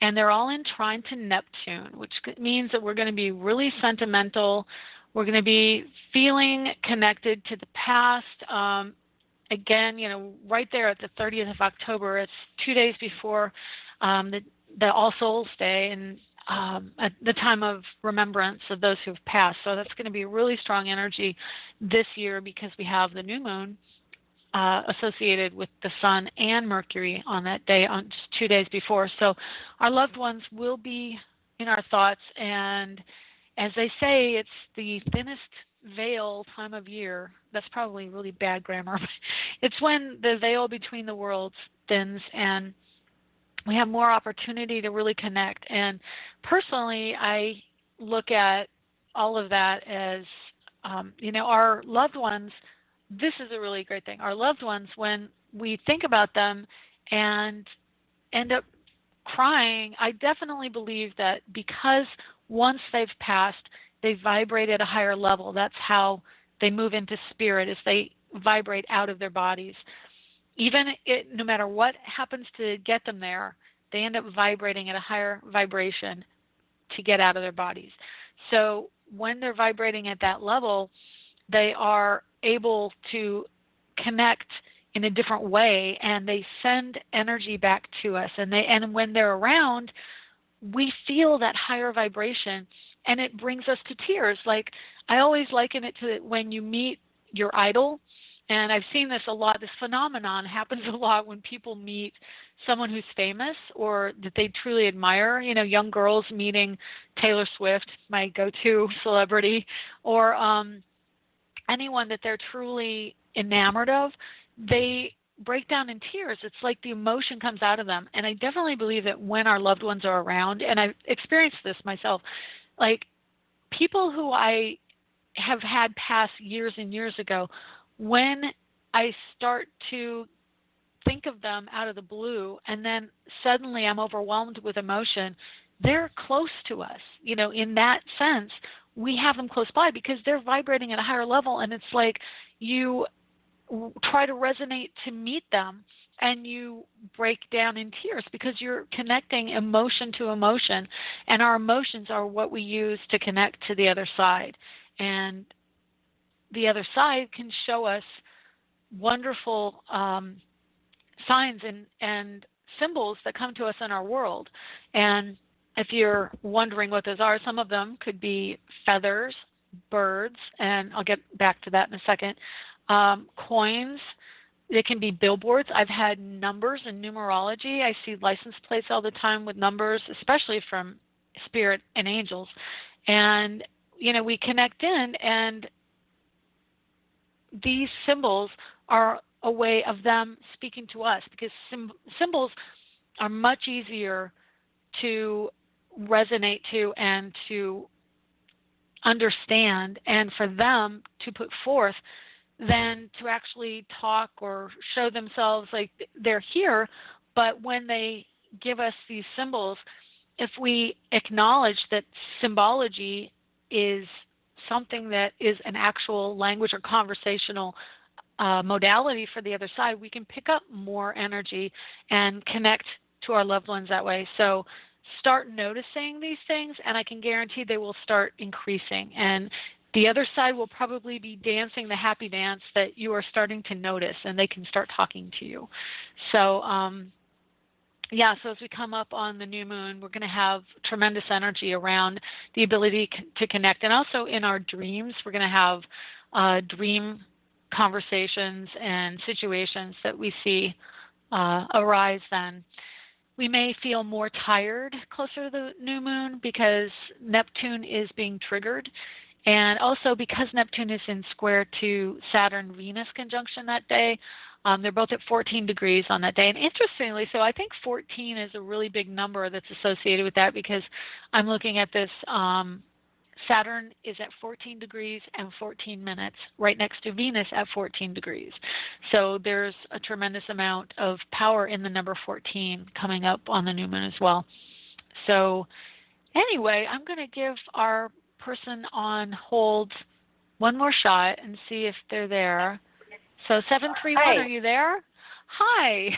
And they're all in trine to Neptune, which means that we're going to be really sentimental. We're going to be feeling connected to the past. Again, right there at the 30th of October, it's 2 days before the All Souls Day, and at the time of remembrance of those who have passed. So that's going to be really strong energy this year because we have the new moon associated with the sun and Mercury on that day, on just 2 days before. So our loved ones will be in our thoughts, and as they say, it's the thinnest veil time of year. That's probably really bad grammar. It's when the veil between the worlds thins, and we have more opportunity to really connect. And personally, I look at all of that as, our loved ones. This is a really great thing. Our loved ones, when we think about them and end up crying, I definitely believe that because once they've passed, they vibrate at a higher level. That's how they move into spirit, as they vibrate out of their bodies. No matter what happens to get them there, they end up vibrating at a higher vibration to get out of their bodies. So when they're vibrating at that level, they are able to connect in a different way, and they send energy back to us. And when they're around, we feel that higher vibration, and it brings us to tears. Like, I always liken it to when you meet your idol, and I've seen this a lot. This phenomenon happens a lot when people meet someone who's famous or that they truly admire. Young girls meeting Taylor Swift, my go-to celebrity, or anyone that they're truly enamored of, they break down in tears. It's like the emotion comes out of them. And I definitely believe that when our loved ones are around, and I've experienced this myself, like people who I have had pass years and years ago, when I start to think of them out of the blue and then suddenly I'm overwhelmed with emotion, they're close to us. In that sense, we have them close by because they're vibrating at a higher level, and it's like you try to resonate to meet them and you break down in tears because you're connecting emotion to emotion, and our emotions are what we use to connect to the other side. And the other side can show us wonderful signs and symbols that come to us in our world. And if you're wondering what those are, some of them could be feathers, birds, and I'll get back to that in a second, coins. It can be billboards. I've had numbers and numerology. I see license plates all the time with numbers, especially from spirit and angels. And, we connect in, and these symbols are a way of them speaking to us, because symbols are much easier to resonate to and to understand, and for them to put forth, than to actually talk or show themselves like they're here. But when they give us these symbols, if we acknowledge that symbology is something that is an actual language or conversational modality for the other side, we can pick up more energy and connect to our loved ones that way. So start noticing these things, and I can guarantee they will start increasing. And the other side will probably be dancing the happy dance that you are starting to notice, and they can start talking to you. So, so as we come up on the new moon, we're going to have tremendous energy around the ability to connect. And also in our dreams, we're going to have dream conversations and situations that we see arise then. We may feel more tired closer to the new moon because Neptune is being triggered. And also because Neptune is in square to Saturn-Venus conjunction that day, they're both at 14 degrees on that day. And interestingly, so I think 14 is a really big number that's associated with that because I'm looking at this. Saturn is at 14 degrees and 14 minutes right next to Venus at 14 degrees. So there's a tremendous amount of power in the number 14 coming up on the new moon as well. So anyway, I'm going to give our person on hold one more shot and see if they're there. So 731, Hi. Are you there? Hi.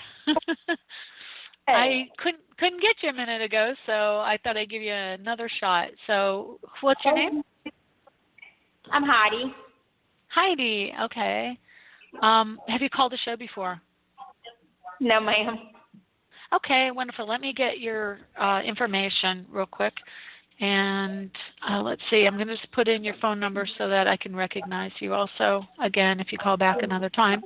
I couldn't get you a minute ago, so I thought I'd give you another shot. So what's your name? I'm Heidi. Heidi. Okay. Have you called the show before? No, ma'am. Okay, wonderful. Let me get your information real quick. And let's see, I'm going to just put in your phone number so that I can recognize you also, again, if you call back another time.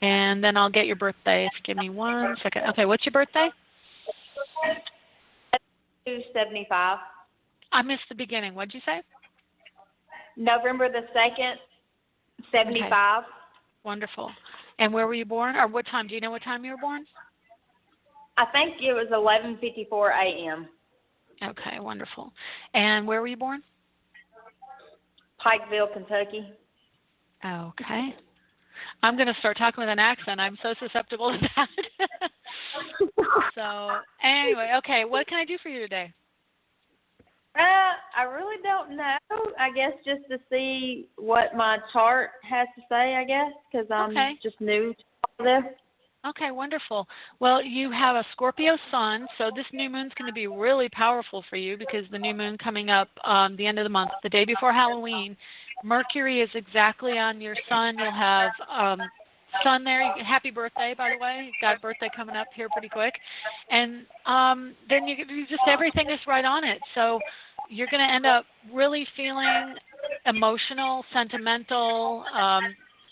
And then I'll get your birthday. Give me 1 second. Okay, what's your birthday? 275. I missed the beginning. What'd you say? November the 2nd, 75. Okay. Wonderful. And where were you born? Or what time? Do you know what time you were born? I think it was 11:54 a.m. Okay, wonderful. And where were you born? Pikeville, Kentucky. Okay. I'm going to start talking with an accent. I'm so susceptible to that. So anyway, okay, what can I do for you today? I really don't know. I guess just to see what my chart has to say, I guess, because I'm just new to all this. Okay, wonderful. Well, you have a Scorpio sun, so this new moon's going to be really powerful for you because the new moon coming up the end of the month, the day before Halloween. Mercury is exactly on your sun. You'll have sun there. Happy birthday, by the way. You've got a birthday coming up here pretty quick. And then you just everything is right on it. So you're going to end up really feeling emotional, sentimental,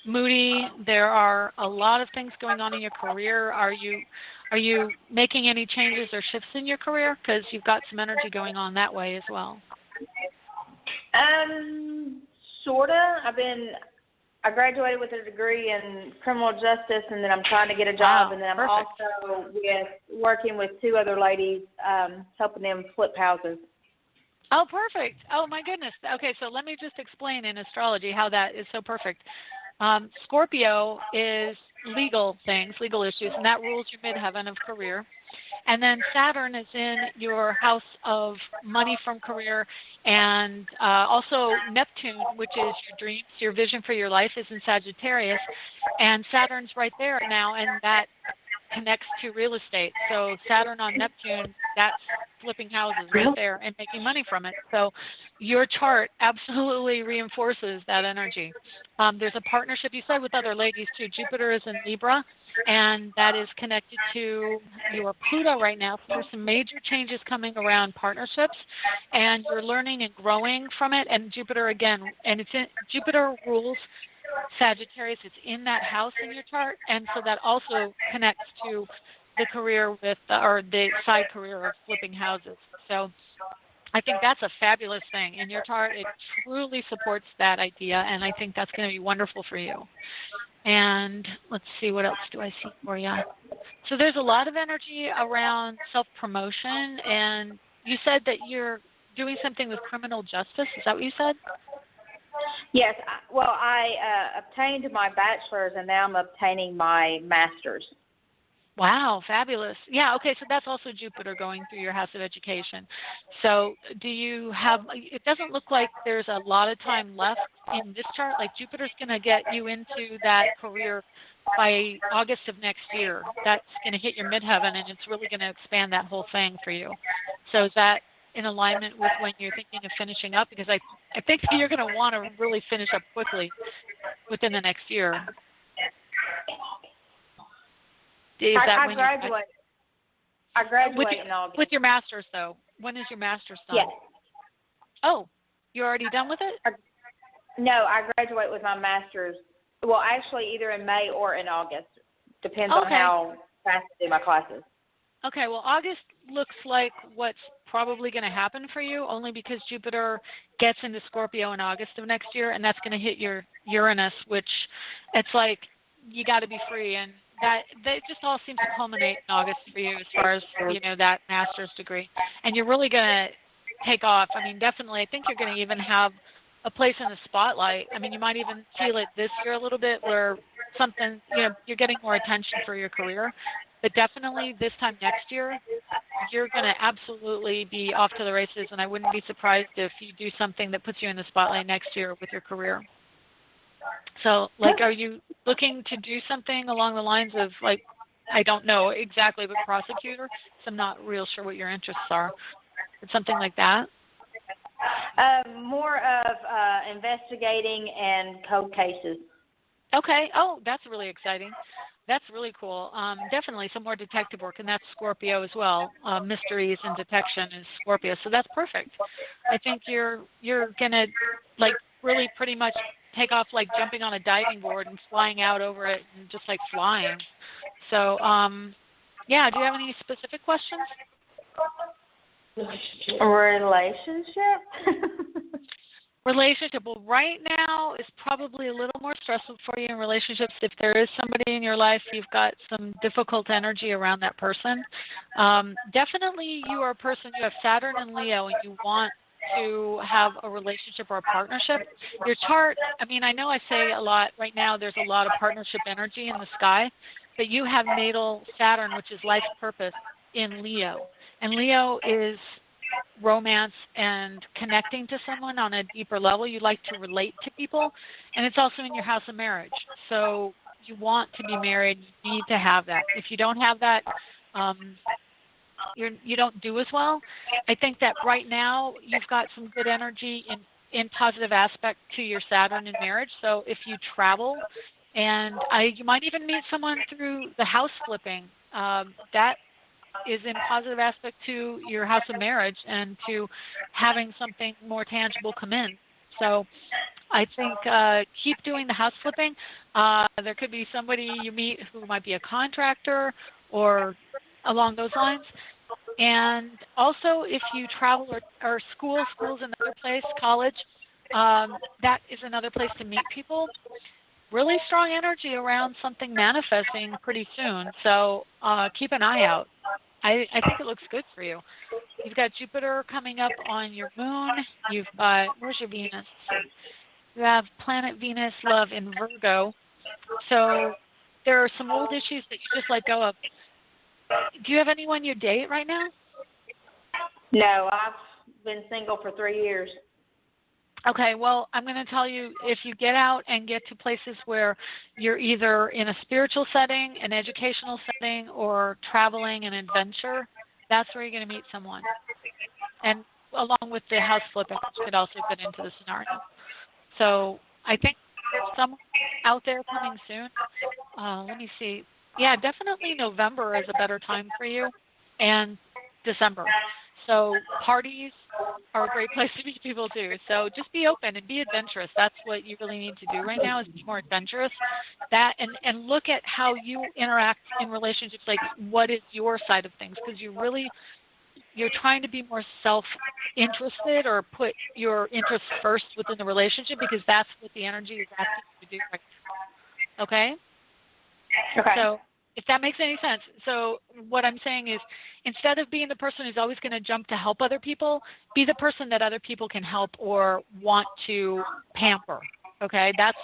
moody. There are a lot of things going on in your career. Are you making any changes or shifts in your career? Because you've got some energy going on that way as well. Sorta. I graduated with a degree in criminal justice, and then I'm trying to get a job, Wow, and then I'm perfect. also working with two other ladies, helping them flip houses. Oh, perfect. Oh, my goodness. Okay, so let me just explain in astrology how that is so perfect. Scorpio is legal things, legal issues, and that rules your midheaven of career. And then Saturn is in your house of money from career, and also Neptune, which is your dreams, your vision for your life, is in Sagittarius, and Saturn's right there now, and that connects to real estate. So Saturn on Neptune, that's flipping houses right there and making money from it. So your chart absolutely reinforces that energy. There's a partnership, you said, with other ladies too. Jupiter is in Libra, and that is connected to your Pluto right now. So there's some major changes coming around partnerships, and you're learning and growing from it. And Jupiter again, and Jupiter rules Sagittarius. It's in that house in your chart, and so that also connects to the career with, or the side career of flipping houses. So I think that's a fabulous thing in your chart. It truly supports that idea, and I think that's going to be wonderful for you. And let's see, what else do I see for you? So there's a lot of energy around self-promotion, and you said that you're doing something with criminal justice. Is that what you said? Yes. Well, I obtained my bachelor's, and now I'm obtaining my master's. Wow, fabulous. Yeah, okay, so that's also Jupiter going through your house of education. So do you have, it doesn't look like there's a lot of time left in this chart. Like Jupiter's going to get you into that career by August of next year. That's going to hit your midheaven, and it's really going to expand that whole thing for you. So is that in alignment with when you're thinking of finishing up? Because I think you're going to want to really finish up quickly within the next year. I graduate. I graduate in August. With your master's, though. When is your master's done? Yes. Oh, you're already done with it? No, I graduate with my master's Well, actually, either in May or in August. Depends on how fast I do my classes. Okay, well, August looks like what's probably going to happen for you, only because Jupiter gets into Scorpio in August of next year, and that's going to hit your Uranus, which it's like you got to be free, and that just all seems to culminate in August for you as far as, that master's degree. And you're really going to take off. I mean, definitely, I think you're going to even have a place in the spotlight. I mean, you might even feel it this year a little bit where something, you're getting more attention for your career. But definitely this time next year, you're going to absolutely be off to the races, and I wouldn't be surprised if you do something that puts you in the spotlight next year with your career. So, are you looking to do something along the lines of, I don't know exactly, but prosecutor? So I'm not real sure what your interests are. But something like that? More of investigating and cold cases. Okay. Oh, that's really exciting. That's really cool. Definitely some more detective work, and that's Scorpio as well. Mysteries and detection is Scorpio, so that's perfect. I think you're gonna really pretty much take off like jumping on a diving board and flying out over it and just like flying. So, yeah. Do you have any specific questions? Relationship. Well, right now is probably a little more stressful for you in relationships. If there is somebody in your life, you've got some difficult energy around that person. Definitely you are a person, you have Saturn and Leo, and you want to have a relationship or a partnership. Your chart, I mean, I know I say a lot right now, there's a lot of partnership energy in the sky, but you have natal Saturn, which is life's purpose, in Leo. And Leo is romance and connecting to someone on a deeper level. You like to relate to people, and it's also in your house of marriage. So you want to be married, you need to have that. If you don't have that, you don't do as well. I think that right now you've got some good energy in positive aspect to your Saturn in marriage. So if you travel, and you might even meet someone through the house flipping, that is in positive aspect to your house of marriage and to having something more tangible come in. So I think keep doing the house flipping. There could be somebody you meet who might be a contractor or along those lines. And also if you travel or school's another place, college, that is another place to meet people. Really strong energy around something manifesting pretty soon. So keep an eye out. I think it looks good for you. You've got Jupiter coming up on your moon. You've got, where's your Venus? You have planet Venus, love, in Virgo. So there are some old issues that you just let go of. Do you have anyone you date right now? No, I've been single for 3 years. Okay, well, I'm going to tell you, if you get out and get to places where you're either in a spiritual setting, an educational setting, or traveling and adventure, that's where you're going to meet someone. And along with the house flipping, which could also fit into the scenario. So I think there's someone out there coming soon. Let me see. Yeah, definitely November is a better time for you, and December. So parties are a great place to meet people too. So just be open and be adventurous. That's what you really need to do right now, is be more adventurous. That and look at how you interact in relationships. Like, what is your side of things? Because you're trying to be more self-interested or put your interests first within the relationship, because that's what the energy is asking you to do right now. Okay? Okay. So if that makes any sense. So what I'm saying is, instead of being the person who's always going to jump to help other people, be the person that other people can help or want to pamper. Okay? That's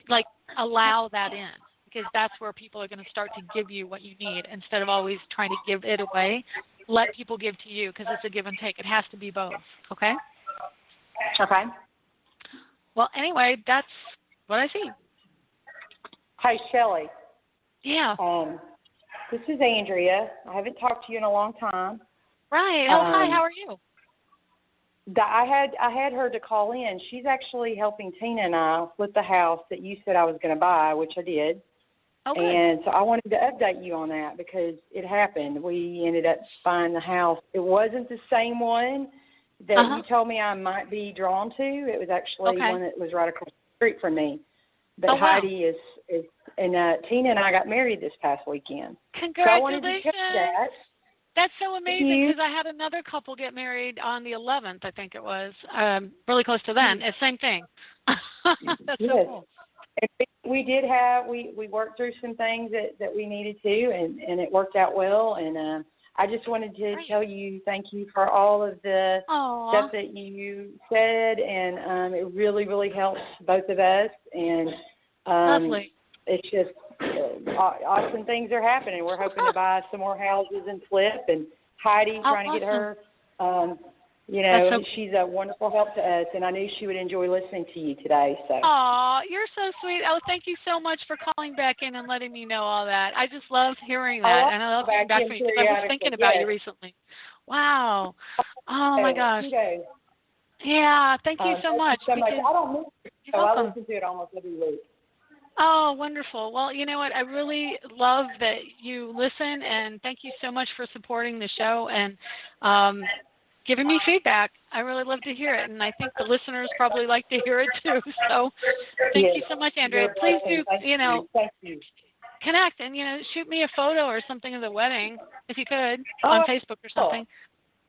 like, allow that in, because that's where people are going to start to give you what you need instead of always trying to give it away. Let people give to you, because it's a give and take. It has to be both. Okay? Okay. Well, anyway, that's what I see. Hi, Shelley. Yeah. This is Andrea. I haven't talked to you in a long time. Right. Oh, hi. How are you? I had her to call in. She's actually helping Tina and I flip the house that you said I was going to buy, which I did. Okay. And so I wanted to update you on that, because it happened. We ended up buying the house. It wasn't the same one that you told me I might be drawn to. It was actually one that was right across the street from me. But Heidi is and Tina and I got married this past weekend. Congratulations! So I wanted to tell you that. That's so amazing because I had another couple get married on the 11th, I think it was, really close to then. It's same thing. That's so cool. We did we worked through some things that we needed to, and it worked out well. And I just wanted to tell you thank you for all of the stuff that you said, and it really, really helps both of us. And lovely. It's just awesome things are happening. We're hoping to buy some more houses and flip, and Heidi trying to get her. She's a wonderful help to us, and I knew she would enjoy listening to you today. So. Aw, you're so sweet. Oh, thank you so much for calling back in and letting me know all that. I just love hearing that, and I love hearing back from you because I was thinking about you recently. Wow. Oh my gosh. Yeah. Thank you so much. I don't miss it, so I listen to it almost every week. Oh, wonderful. Well, you know what? I really love that you listen, and thank you so much for supporting the show and giving me feedback. I really love to hear it, and I think the listeners probably like to hear it too. So thank you so much, Andrea. Please do, connect and, shoot me a photo or something of the wedding, if you could, on Facebook or something.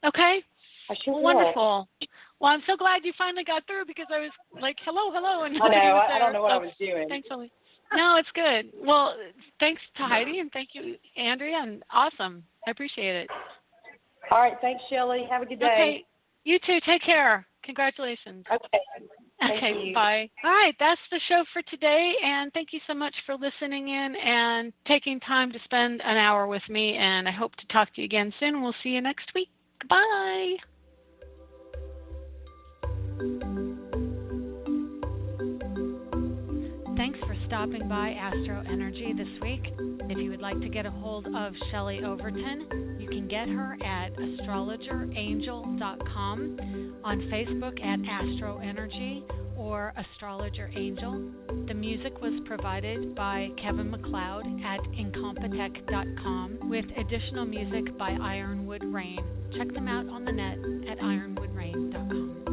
Okay? I sure will. Wonderful. Well, I'm so glad you finally got through because I was like, hello. And I know. I don't know what I was doing. Thanks, Holly. No, it's good. Well, thanks to Heidi, and thank you, Andrea, and awesome. I appreciate it. All right. Thanks, Shelley. Have a good day. Okay. You too. Take care. Congratulations. Okay. Bye. All right. That's the show for today, and thank you so much for listening in and taking time to spend an hour with me, and I hope to talk to you again soon. We'll see you next week. Goodbye. Thanks for stopping by AstroEnergy this week. If you would like to get a hold of Shelley Overton, you can get her at astrologerangel.com, on Facebook at AstroEnergy or Astrologer Angel. The music was provided by Kevin MacLeod at incompetech.com with additional music by Ironwood Rain. Check them out on the net at ironwoodраin.com.